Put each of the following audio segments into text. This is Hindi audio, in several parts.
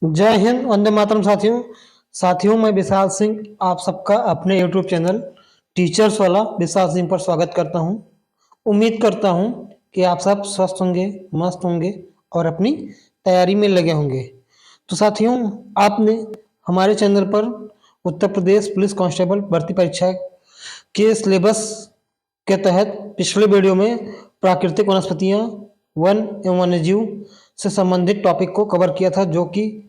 जय हिंद, वंदे मातरम। साथियों मैं विशाल सिंह आप सबका अपने यूट्यूब चैनल टीचर्स वाला विशाल सिंह पर स्वागत करता हूं। उम्मीद करता हूं कि आप सब स्वस्थ होंगे, मस्त होंगे और अपनी तैयारी में लगे होंगे। तो साथियों, आपने हमारे चैनल पर उत्तर प्रदेश पुलिस कांस्टेबल भर्ती परीक्षा के सिलेबस के तहत पिछले वीडियो में प्राकृतिक वनस्पतियां, वन एवं वन्यजीव से संबंधित टॉपिक को कवर किया था, जो कि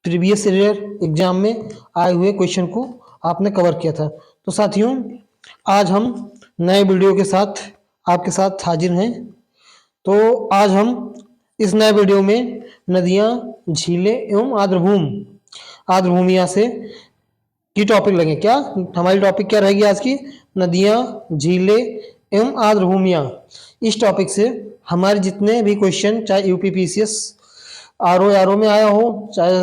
प्रीवियस ईयर एग्जाम में आए हुए क्वेश्चन को आपने कवर किया था। तो साथियों, आज हम नए वीडियो के साथ आपके साथ हाजिर हैं। तो आज हम इस नए वीडियो में नदियां, झीलें एवं आर्द्रभूमियां से की टॉपिक लगे। क्या हमारी टॉपिक क्या रहेगी आज की? नदियां, झीलें एवं आर्द्रभूमियां। इस टॉपिक से हमारे जितने भी क्वेश्चन, चाहे यूपीपीसीएस आरओ में आया हो, चाहे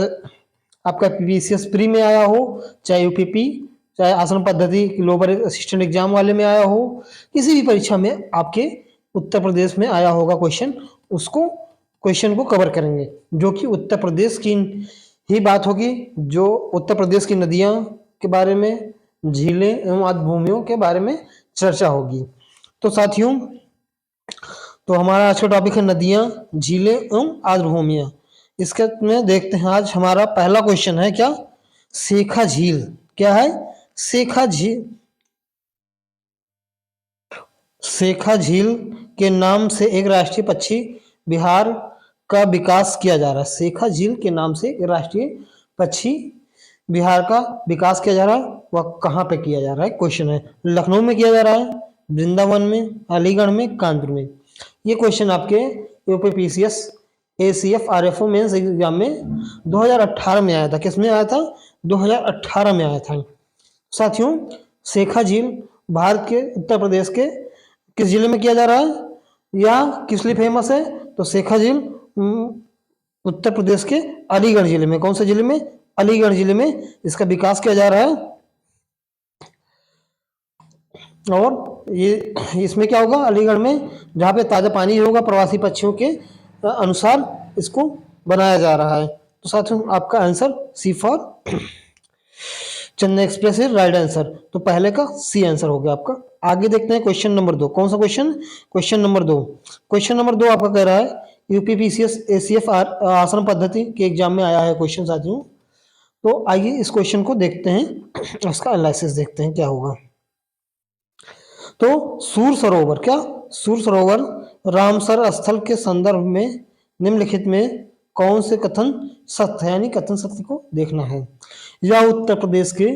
आपका पीपीसीएस प्री में आया हो, चाहे यूपीपी, चाहे आसन पद्धति लोअर असिस्टेंट एग्जाम वाले में आया हो, किसी भी परीक्षा में आपके उत्तर प्रदेश में आया होगा क्वेश्चन, उसको क्वेश्चन को कवर करेंगे, जो कि उत्तर प्रदेश की ही बात होगी, जो उत्तर प्रदेश की नदियां के बारे में, झीलें एवं आर्द्रभूमियों के बारे में चर्चा होगी। तो साथियों, तो हमारा आज का टॉपिक है नदियां, झीलें एवं आर्द्रभूमियां। इसके में देखते हैं, आज हमारा पहला क्वेश्चन है क्या? शेखा झील। क्या है? शेखा झील। शेखा झील के नाम से एक राष्ट्रीय पक्षी बिहार का विकास किया जा रहा है। शेखा झील के नाम से एक राष्ट्रीय पक्षी बिहार का विकास किया जा रहा है। वह कहाँ पे किया जा रहा है? क्वेश्चन है। लखनऊ में किया जा रहा है, वृंदावन में, अलीगढ़ में, कानपुर में। ये क्वेश्चन आपके UPPCS ACF RFO mains exam में 2018 में आया था। किसमें आया था? 2018 में आया था। साथियों, शेखा झील भारत के उत्तर प्रदेश के किस जिले में किया जा रहा है या किस लिए फेमस है? तो शेखा झील उत्तर प्रदेश के अलीगढ़ जिले में। कौन से जिले में? अलीगढ़ जिले में इसका विकास किया जा रहा है। और ये इसमें क्या होगा? अलीगढ़ में, जहाँ पे ताज़ा पानी होगा, प्रवासी पक्षियों के अनुसार इसको बनाया जा रहा है। तो साथियों, आपका answer C for Chennai Express है राइट आंसर। तो पहले का सी आंसर हो गया आपका। आगे देखते हैं क्वेश्चन नंबर 2। कौन सा question? Question number 2। Question number 2 आपका कह रहा है यूपीपीसीएस एसीएफ आसन पद्धति के एग्जाम में आया है क्वेश्चन साथियों। तो आइए इस क्वेश्चन को देखते हैं, इसका एनालिसिस देखते हैं क्या होगा। तो सूर सरोवर, क्या सूर सरोवर रामसर स्थल के संदर्भ में निम्नलिखित में कौन से कथन सत्य है? यानी कथन सत्य को देखना है। यह उत्तर प्रदेश के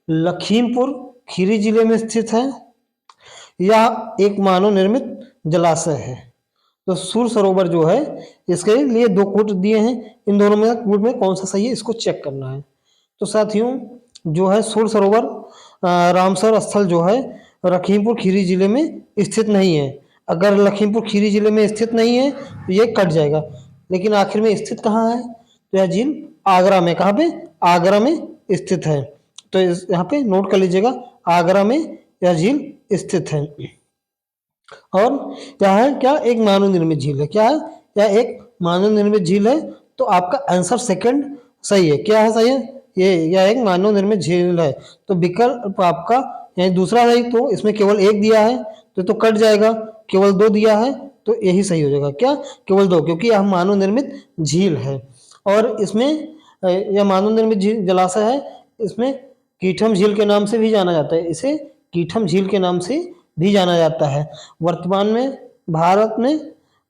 लखीमपुर खीरी जिले में स्थित है। यह एक मानव निर्मित जलाशय है। तो सूर सरोवर जो है, इसके लिए 2 कूट दिए हैं, इन दोनों में कूट में कौन सा सही है, इसको चेक करना है। तो साथियों, जो है सूर सरोवर रामसर स्थल जो है लखीमपुर खीरी जिले में स्थित नहीं है। अगर लखीमपुर खीरी जिले में स्थित नहीं है तो ये कट जाएगा, लेकिन आखिर में स्थित कहाँ है? तो यह झील आगरा में। कहाँ पे? आगरा में स्थित है। तो यहाँ पे नोट कर लीजिएगा, आगरा में यह झील स्थित है। और यह है क्या? एक मानव निर्मित झील है। क्या है? यह एक मानव निर्मित झील है। तो आपका आंसर सेकंड सही है। क्या है सही है? यह एक मानव निर्मित झील है। तो विकल्प आपका यानी दूसरा है, तो इसमें केवल 1 दिया है तो कट जाएगा। केवल 2 दिया है तो यही सही हो जाएगा। क्या? केवल 2, क्योंकि यह मानव निर्मित झील है। और इसमें यह मानव निर्मित झील जलाशय है। इसमें कीठम झील के नाम से भी जाना जाता है। इसे कीठम झील के नाम से भी जाना जाता है। वर्तमान में भारत में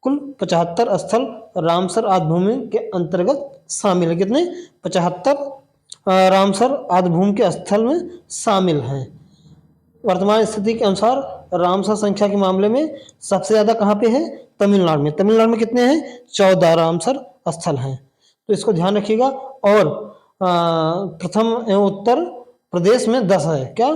कुल 75 स्थल रामसर आर्द्रभूमि के अंतर्गत शामिल है। कितने? 75 रामसर आर्द्रभूमि के स्थल में शामिल हैं। वर्तमान स्थिति के अनुसार रामसर संख्या के मामले में सबसे ज्यादा कहाँ पे है? तमिलनाडु में। तमिलनाडु में कितने हैं? 14 रामसर स्थल हैं। तो इसको ध्यान रखिएगा। और प्रथम एवं उत्तर प्रदेश में 10 है। क्या?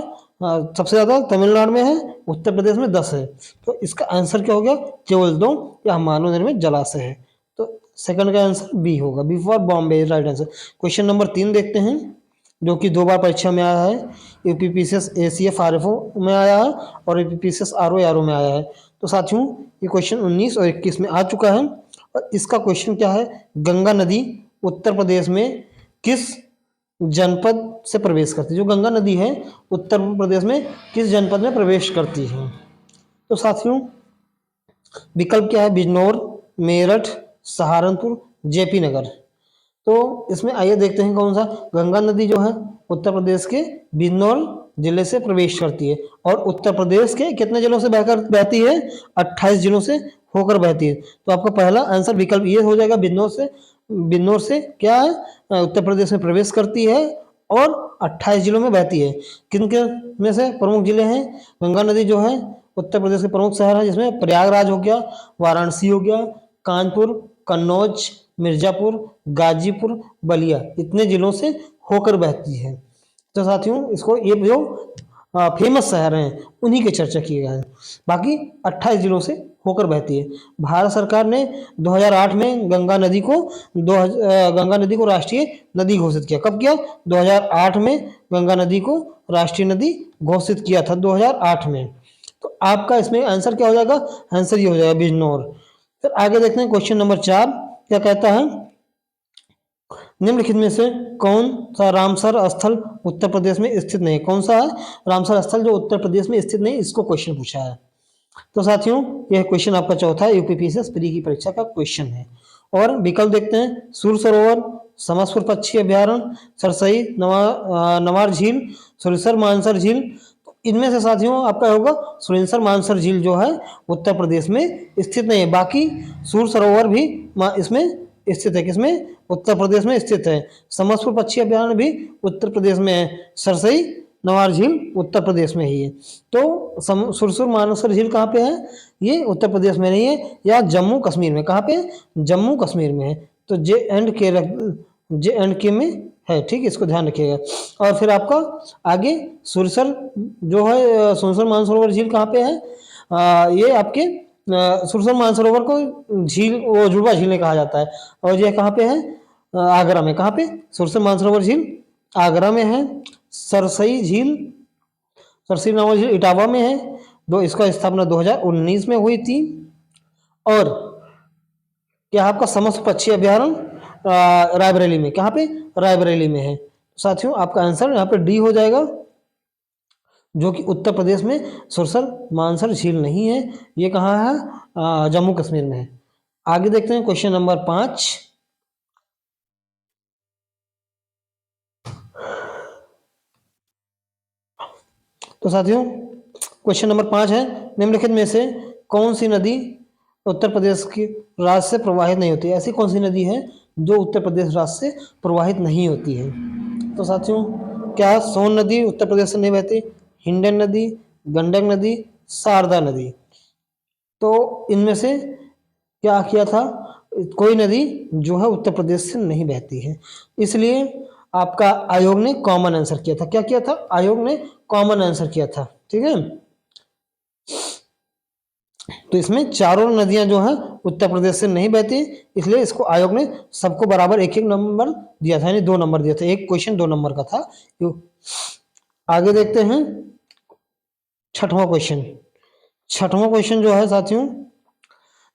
सबसे ज्यादा तमिलनाडु में है, उत्तर प्रदेश में 10 है। तो इसका आंसर क्या हो गया? केवल 2, या मानव निर्मित जलाशय है। तो सेकंड का आंसर बी होगा। B for Bombay right answer. Question number 3 देखते हैं, जो कि 2 बार परीक्षा में आया है। यूपीपीसीएस एसीएफ आरएफओ में आया है और यूपीपीसीएस आरओ में आया है। तो साथियों, ये क्वेश्चन 19 और 21 में आ चुका है। और इसका क्वेश्चन क्या है? गंगा नदी उत्तर प्रदेश में किस जनपद से प्रवेश करती है? जो गंगा नदी है उत्तर प्रदेश में किस जनपद में प्रवेश करती है? तो साथियों विकल्प क्या है? बिजनौर, मेरठ, सहारनपुर, जेपी नगर। तो इसमें आइए देखते हैं कौन सा। गंगा नदी जो है उत्तर प्रदेश के बिजनौर जिले से प्रवेश करती है और उत्तर प्रदेश के कितने जिलों से बहकर बहती है? 28 जिलों से होकर बहती है। तो आपका पहला आंसर विकल्प ये हो जाएगा, बिजनौर से क्या है, उत्तर प्रदेश में प्रवेश करती है और 28 जिलों में बहती है। किन के में से प्रमुख जिले हैं? गंगा नदी जो है उत्तर प्रदेश के प्रमुख शहर है, जिसमें प्रयागराज हो गया, वाराणसी हो गया, कानपुर, कन्नौज, मिर्जापुर, गाजीपुर, बलिया, इतने जिलों से होकर बहती है। तो साथियों इसको ये जो फेमस शहर हैं उन्हीं की चर्चा की गई है। बाकी 28 जिलों से होकर बहती है। भारत सरकार ने 2008 में गंगा नदी को राष्ट्रीय नदी घोषित किया। कब किया? 2008 में गंगा नदी को राष्ट्रीय नदी घोषित किया था 2008 में। तो आपका इसमें आंसर क्या हो जाएगा? आंसर ये हो जाएगा बिजनौर। फिर आगे देखते हैं क्वेश्चन नंबर 4 क्या कहता है? निम्नलिखित में से कौन सा रामसर स्थल उत्तर प्रदेश में स्थित नहीं है? कौन सा है रामसर स्थल जो उत्तर प्रदेश में स्थित नहीं, इसको क्वेश्चन पूछा है। तो साथियों यह क्वेश्चन आपका चौथा यूपीपीएससी प्री की परीक्षा का क्वेश्चन है। और विकल्प देखते हैं, सूर सरोवर, समसपुर पक्षी अभ्यारण्य, सरसई, नवार झील, सुरेसर मानसर झील। इनमें से साथियों आपका होगा सुरेसर मानसर झील जो है उत्तर प्रदेश में स्थित नहीं है। बाकी सूर सरोवर भी इसमें स्थित है। किसमें? उत्तर प्रदेश में स्थित है। समसपुर पक्षी अभ्यारण्य भी उत्तर प्रदेश में है। सरसई नवार झील उत्तर प्रदेश में ही है। तो सुरसुर मानसर झील कहाँ पे है? ये उत्तर प्रदेश में नहीं है, या जम्मू कश्मीर में। कहाँ पे? जम्मू कश्मीर में है। तो जे एंड के में है। ठीक है, इसको ध्यान रखिएगा। और फिर आपका आगे सुरसर जो है सुरसर मानसरोवर झील कहाँ पे है? ये आपके सुरसर मानसरोवर को झील वो जुड़वा झीलें कहा जाता है। और ये कहाँ पे है? आगरा में। कहाँ पे? सुरसर मानसरोवर झील आगरा में है। सरसई झील, सरसई नामक झील इटावा में है। इसका स्थापना 2019 में हुई थी। और क्या आपका समस्त पक्षी अभ्यारण्य रायबरेली में। कहाँ पे? रायबरेली में है। साथियों आपका आंसर यहाँ पे डी हो जाएगा, जो कि उत्तर प्रदेश में सुरसर मानसर झील नहीं है। ये कहाँ है? जम्मू कश्मीर में है। आगे देखते हैं क्वेश्चन नंबर 5। तो साथियों क्वेश्चन नंबर 5 है, निम्नलिखित में से कौन सी नदी उत्तर प्रदेश की राज्य से प्रवाहित नहीं होती है? ऐसी कौन सी नदी है जो उत्तर प्रदेश राज्य से प्रवाहित नहीं होती है? तो साथियों क्या सोन नदी उत्तर प्रदेश से नहीं बहती? हिंडन नदी, गंडक नदी, शारदा नदी। तो इनमें से क्या किया था? कोई नदी जो है उत्तर प्रदेश से नहीं बहती है। इसलिए आपका आयोग ने कॉमन आंसर किया था। क्या किया था? आयोग ने कॉमन आंसर किया था। ठीक है, तो इसमें चारों नदियां जो हैं उत्तर प्रदेश से नहीं बहती, इसलिए इसको आयोग ने सबको बराबर एक एक नंबर दिया था, यानी 2 नंबर दिया था। एक क्वेश्चन 2 नंबर का था। आगे देखते हैं छठवां क्वेश्चन जो है साथियों,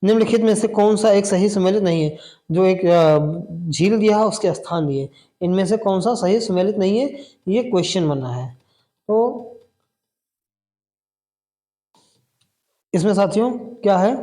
निम्नलिखित में से कौन सा एक सही सम्मिलित नहीं है? जो एक झील दिया है उसके स्थान दिए, इनमें से कौन सा सही सम्मिलित नहीं है, ये क्वेश्चन बना है। तो इसमें साथियों क्या है?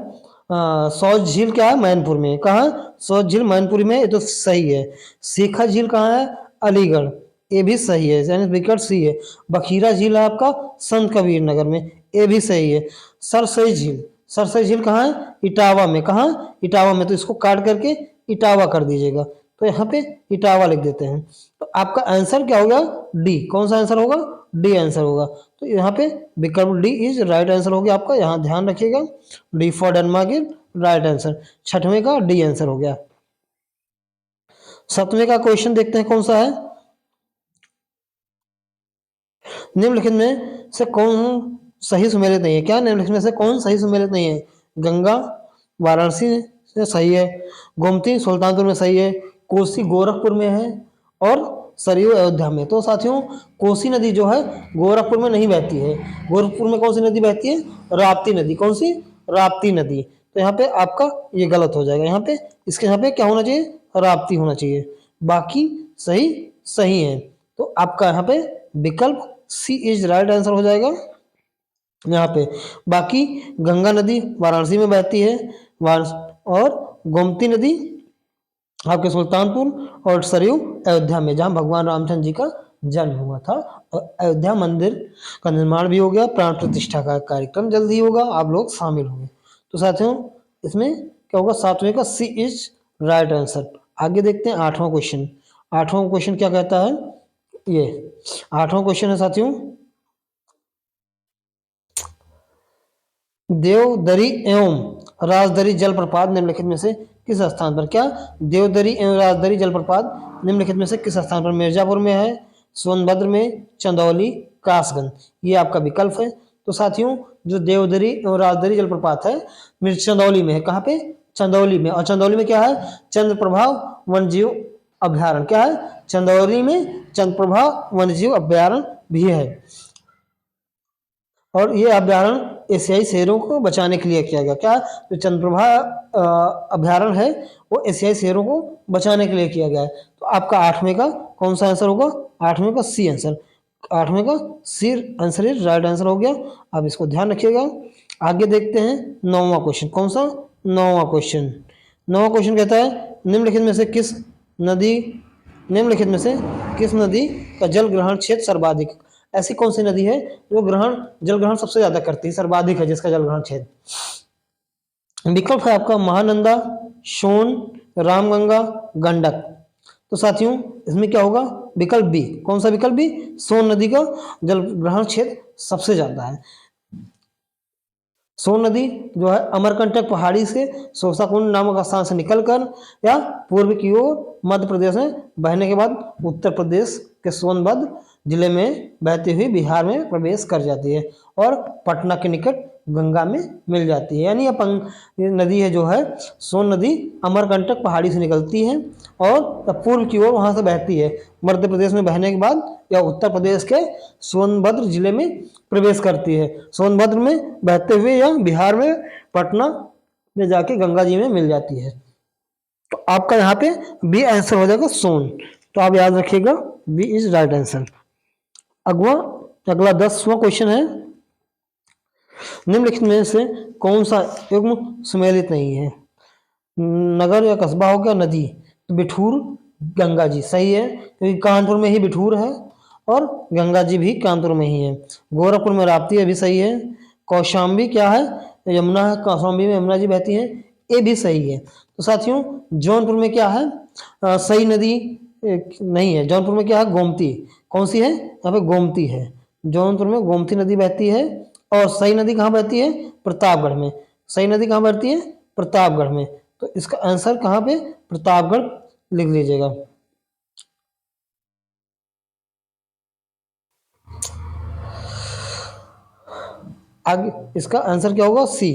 सौज झील क्या है? मैनपुर में। कहाँ? सौज झील मैनपुरी में, ये तो सही है। सीखा झील कहाँ है? अलीगढ़, ये भी सही है, यानी विकल्प सी है। बखीरा झील है आपका संत कबीर नगर में, ये भी सही है। सरसई झील कहाँ है? इटावा में। कहाँ? इटावा में। तो इसको काट करके इटावा कर दीजिएगा, तो यहाँ पे इटावा लिख देते हैं। तो आपका आंसर क्या होगा? डी। कौन सा आंसर होगा? डी आंसर होगा। तो यहाँ पे विकल्प डी इज राइट आंसर हो गया आपका, यहाँ ध्यान रखिएगा। D for Denmark is right answer. छठवें का डी आंसर हो गया। सातवें का क्वेश्चन देखते हैं कौन सा है। निम्नलिखित में से कौन सही सुमेलित नहीं है? क्या निम्नलिखित में से कौन सही सुमेलित नहीं है? गंगा वाराणसी से सही है, गोमती सुल्तानपुर में सही है, कोसी गोरखपुर में है, और सरयू अयोध्या में। तो साथियों कोसी नदी जो है गोरखपुर में नहीं बहती है। गोरखपुर में कौन सी नदी बहती है? राप्ती नदी। कौन सी? राप्ती नदी। तो यहाँ पे आपका ये गलत हो जाएगा। यहाँ पे इसके यहाँ पे क्या होना चाहिए? राप्ती होना चाहिए। बाकी सही सही है। तो आपका यहाँ पे विकल्प सी इज राइट आंसर हो जाएगा। यहाँ पे बाकी गंगा नदी वाराणसी में बहती है, और गोमती नदी आपके सुल्तानपुर, और सरयू अयोध्या में, जहाँ भगवान रामचंद्र जी का जन्म हुआ था। और अयोध्या मंदिर का निर्माण भी हो गया, प्राण प्रतिष्ठा का कार्यक्रम जल्द ही होगा, आप लोग शामिल होंगे। तो साथियों इसमें क्या होगा, सातवें का सी इज राइट आंसर। आगे देखते हैं आठवां क्वेश्चन। आठवां क्वेश्चन क्या कहता है, ये आठवां क्वेश्चन है साथियों, देवदरी एवं राजदरी जलप्रपात निम्नलिखित में से किस स्थान पर, क्या देवदरी एवं राजदरी जलप्रपात निम्नलिखित में से किस स्थान पर, मिर्जापुर में है, सोनभद्र में, चंदौली, कासगंज, ये आपका विकल्प है। तो साथियों जो देवदरी एवं राजदरी जलप्रपात है चंदौली में है। कहाँ पे, चंदौली में। और चंदौली में क्या है, चंद्रप्रभा वन्यजीव अभ्यारण्य, क्या है, चंदौली में चंद्रप्रभा वन्यजीव अभ्यारण्य भी है। और ये अभ्यारण्य एशियाई शेरों को बचाने के लिए किया गया, क्या जो चंद्रप्रभा अभ्यारण्य है वो एशियाई शेरों को बचाने के लिए किया गया है। तो आपका आठवें का कौन सा आंसर होगा, आठवें का सी आंसर, आठवें का सी आंसर ही राइट आंसर हो गया। आप इसको ध्यान रखिएगा। आगे देखते हैं नौवां क्वेश्चन, कौन सा, नौवां क्वेश्चन। नौवां क्वेश्चन कहता है निम्नलिखित में से किस नदी, निम्नलिखित में से किस नदी का जल ग्रहण क्षेत्र सर्वाधिक, ऐसी कौन सी नदी है जो जल ग्रहण सबसे ज्यादा करती है, सर्वाधिक है जिसका जल ग्रहण क्षेत्र। विकल्प है आपका महानंदा, सोन, रामगंगा, गंडक। तो साथियों इसमें क्या होगा, विकल्प बी, कौन सा विकल्प बी, सोन नदी का जल ग्रहण क्षेत्र सबसे ज्यादा है। सोन नदी जो है अमरकंटक पहाड़ी से सोसाकुंड नामक स्थान से निकलकर या पूर्व की ओर मध्य प्रदेश में बहने के बाद उत्तर प्रदेश के सोनभद्र जिले में बहती हुई बिहार में प्रवेश कर जाती है और पटना के निकट गंगा में मिल जाती है। यानी ये नदी है जो है सोन नदी अमरकंटक पहाड़ी से निकलती है और पूर्व की ओर वहां से बहती है, मध्य प्रदेश में बहने के बाद या उत्तर प्रदेश के सोनभद्र जिले में प्रवेश करती है, सोनभद्र में बहते हुए या बिहार में पटना में जाके गंगा जी में मिल जाती है। तो आपका यहाँ पे बी आंसर हो जाएगा सोन। तो आप याद रखिएगा बी इज राइट आंसर। अगला 10वां क्वेश्चन है, निम्नलिखित में से कौन सा युग्म सुमेलित नहीं है, नगर या कस्बा हो गया, नदी, तो बिठूर गंगा जी सही है क्योंकि कानपुर में ही बिठूर है और गंगा जी भी कानपुर में ही है। गोरखपुर में राप्ती है भी सही है। कौशाम्बी क्या है, यमुना है, कौशाम्बी में यमुना जी बहती है, ये भी सही है। तो साथियों जौनपुर में क्या है, सही नदी नहीं है, जौनपुर में क्या है, गोमती, कौन सी है, यहाँ पे गोमती है, जौनपुर में गोमती नदी बहती है। और सही नदी कहाँ बहती है, प्रतापगढ़ में, सही नदी कहाँ बहती है, प्रतापगढ़ में। तो इसका आंसर कहाँ पे, प्रतापगढ़ लिख लीजिएगा। आगे इसका आंसर क्या होगा, सी,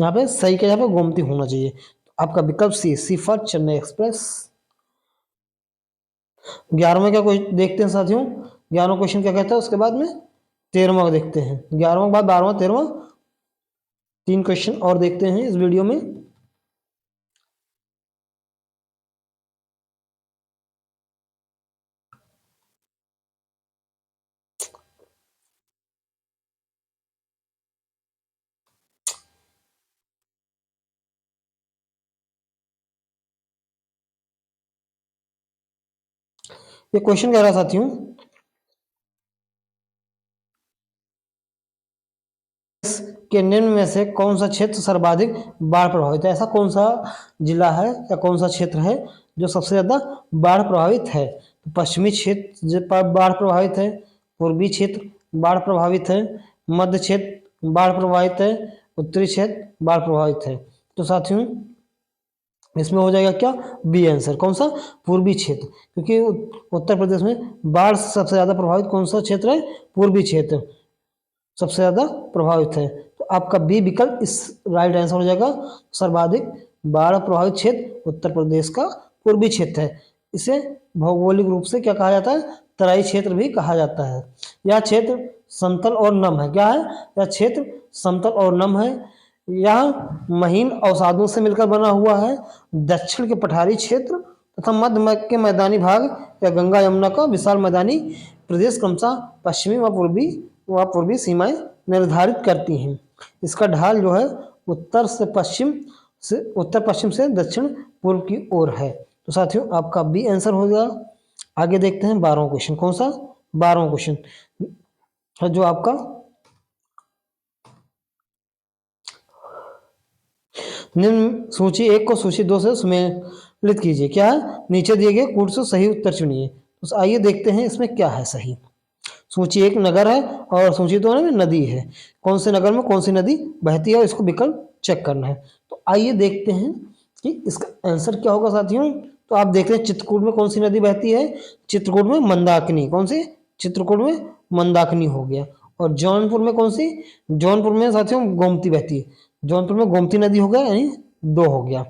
यहाँ पे सही क्या, यहाँ पे गोमती होना चाहिए। आपका विकल्प सी फॉर चेन्नई एक्सप्रेस। 11वें क्या कोई देखते हैं साथियों, 11वां क्वेश्चन क्या कहता है, उसके बाद में 13वां देखते हैं, 11वां के बाद 12वां 13वां, 3 क्वेश्चन और देखते हैं इस वीडियो में। ये क्वेश्चन कह रहा साथियों, के निम्न में से कौन सा क्षेत्र सर्वाधिक बाढ़ प्रभावित है, ऐसा कौन सा जिला है या कौन सा क्षेत्र है जो सबसे ज्यादा बाढ़ प्रभावित है। तो पश्चिमी क्षेत्र बाढ़ प्रभावित है, पूर्वी क्षेत्र बाढ़ प्रभावित है, मध्य क्षेत्र बाढ़ प्रभावित है, उत्तरी क्षेत्र बाढ़ प्रभावित है। तो साथियों इसमें हो जाएगा क्या, बी आंसर, कौन सा, पूर्वी क्षेत्र, क्योंकि उत्तर प्रदेश में बाढ़ से सबसे ज्यादा प्रभावित कौन सा क्षेत्र है, पूर्वी क्षेत्र सबसे ज्यादा प्रभावित है। तो आपका बी विकल्प इस राइट आंसर हो जाएगा। सर्वाधिक बाढ़ प्रभावित क्षेत्र उत्तर प्रदेश का पूर्वी क्षेत्र है। इसे भौगोलिक रूप से क्या कहा जाता है, तराई क्षेत्र भी कहा जाता है। यह क्षेत्र समतल और नम है, क्या है, यह क्षेत्र समतल और नम है। यह महीन अवसादों से मिलकर बना हुआ है। दक्षिण के पठारी क्षेत्र तथा मध्य के मैदानी भाग या गंगा यमुना का विशाल मैदानी प्रदेश क्रमशः पश्चिमी व पूर्वी सीमाएं निर्धारित करती हैं। इसका ढाल जो है उत्तर पश्चिम से दक्षिण पूर्व की ओर है। तो साथियों आपका बी आंसर हो गया। आगे देखते हैं 12वां क्वेश्चन। कौन सा? 12वां क्वेश्चन है जो आपका निम्न सूची 1 को सूची 2 से सम्मिलित कीजिए। क्या है? नीचे दिए गए कूट से सही उत्तर चुनिए। तो आइए देखते हैं इसमें क्या है सही। सूची 1 नगर है और सूची 2 में नदी है। कौन से नगर में कौन सी नदी बहती है, इसको विकल्प चेक करना है। तो आइए देखते हैं कि इसका आंसर क्या होगा साथियों। तो आप देख रहे हैं चित्रकूट में कौन सी नदी बहती है? चित्रकूट में मंदाकिनी। कौन सी? चित्रकूट में मंदाकिनी हो गया। और जौनपुर में कौन सी? जौनपुर में साथियों गोमती बहती है। जौनपुर में गोमती नदी हो गया, यानी 2 हो गया।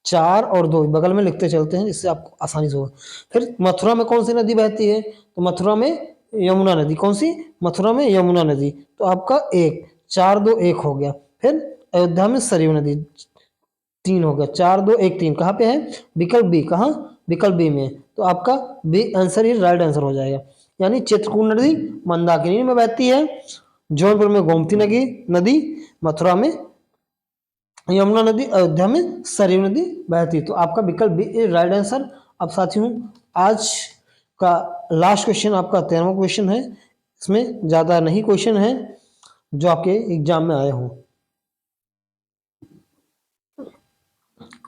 4 और 2 बगल में लिखते चलते हैं, इससे आपको आसानी से होगा। फिर मथुरा में कौन सी नदी बहती है? तो मथुरा में यमुना नदी। कौन सी? मथुरा में यमुना नदी। तो आपका 1 4 2 1 हो गया। फिर अयोध्या में सरयू नदी 3 हो गया। 4 2 1 3 कहाँ पे है? विकल्प बी। कहाँ? विकल्प बी में। तो आपका बी आंसर ही राइट आंसर हो जाएगा। यानी चित्रकूट नदी मंदाकिनी में बहती है, जौनपुर में गोमती नदी, मथुरा में यमुना नदी, अयोध्या में सरयू नदी बहती। तो आपका विकल्प बी राइट आंसर। अब साथियों आज का लास्ट क्वेश्चन आपका 13वां क्वेश्चन है। इसमें ज्यादा नहीं क्वेश्चन है जो आपके एग्जाम में आए हों।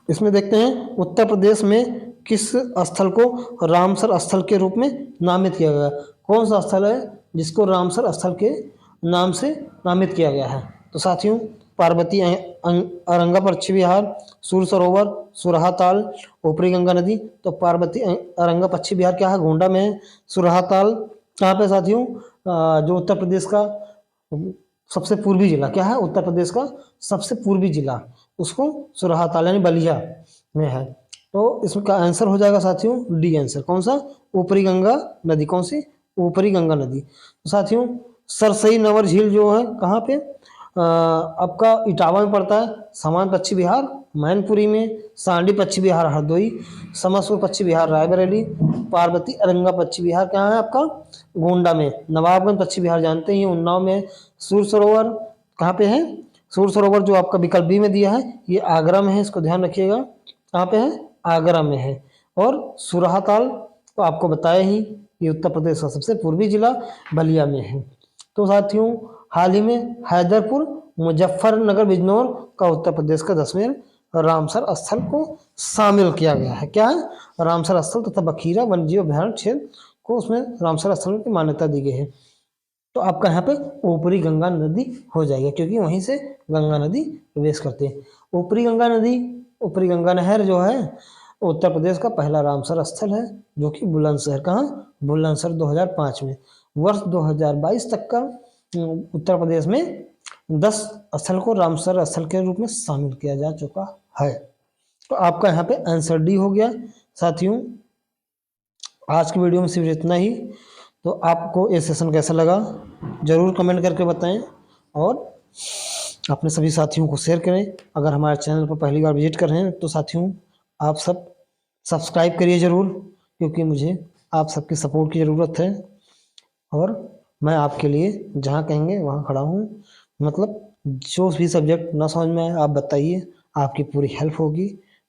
इसमें देखते हैं उत्तर प्रदेश में किस स्थल को रामसर स्थल के रूप में नामित किया गया। कौन सा स्थल है जिसको रामसर स्थल के नाम से नामित किया गया है? तो साथियों पार्वती अरंगा पश्चिम विहार, सूर सरोवर, सुरहा ताल, ऊपरी गंगा नदी। तो पार्वती अरंगा पश्चिम विहार क्या है? गोंडा में है। सुरहा ताल कहाँ पे साथियों? जो उत्तर प्रदेश का सबसे पूर्वी जिला क्या है? उत्तर प्रदेश का सबसे पूर्वी जिला, उसको सुरहा ताल यानी बलिया में है। तो इसका आंसर हो जाएगा साथियों डी आंसर। कौन सा? ऊपरी गंगा नदी। कौन सी? ऊपरी गंगा नदी। तो साथियों सरसई नवर झील जो है कहाँ पे? आपका इटावा में पड़ता है। सामान पश्चिम बिहार मैनपुरी में, सांडी पश्चिम बिहार हरदोई, समसपुर पश्चिम बिहार रायबरेली, पार्वती अरंगा पश्चिम बिहार कहाँ है आपका? गोंडा में। नवाबगंज पश्चिम बिहार जानते ही उन्नाव में। सूर सरोवर कहाँ पे है? सूर सरोवर जो आपका विकल्प बी में दिया है ये आगरा में है, इसको ध्यान रखिएगा। कहाँ पे है? आगरा में है। और सुरहा ताल तो आपको बताया ही, ये उत्तर प्रदेश का सबसे पूर्वी जिला बलिया में है। तो साथियों हाल ही में हैदरपुर, मुजफ्फरनगर, बिजनौर का उत्तर प्रदेश का 10वें रामसर स्थल को शामिल किया गया है। क्या है? रामसर स्थल तथा बखीरा वन्यजीव अभयारण्य क्षेत्र को उसमें रामसर स्थल की मान्यता दी गई है। तो आपका यहाँ पे ऊपरी गंगा नदी हो जाएगा, क्योंकि वहीं से गंगा नदी प्रवेश करती है। ऊपरी गंगा नदी, ऊपरी गंगा नहर जो है उत्तर प्रदेश का पहला रामसर स्थल है, जो कि बुलंदशहर। कहाँ? बुलंदशहर 2005 में। वर्ष 2022 तक का उत्तर प्रदेश में 10 स्थल को रामसर स्थल के रूप में शामिल किया जा चुका है। तो आपका यहाँ पे आंसर डी हो गया। साथियों आज की वीडियो में सिर्फ इतना ही। तो आपको ये सेशन कैसा लगा जरूर कमेंट करके बताएं और अपने सभी साथियों को शेयर करें। अगर हमारे चैनल पर पहली बार विजिट कर रहे हैं तो साथियों आप सब सब्सक्राइब करिए ज़रूर, क्योंकि मुझे आप सबकी सपोर्ट की ज़रूरत है और मैं आपके लिए जहाँ कहेंगे वहाँ खड़ा हूँ। मतलब जो भी सब्जेक्ट ना समझ में आए आप बताइए, आपकी पूरी हेल्प होगी।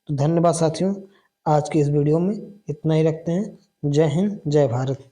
तो धन्यवाद साथियों, आज के इस वीडियो में इतना ही रखते हैं। जय हिंद, जय भारत।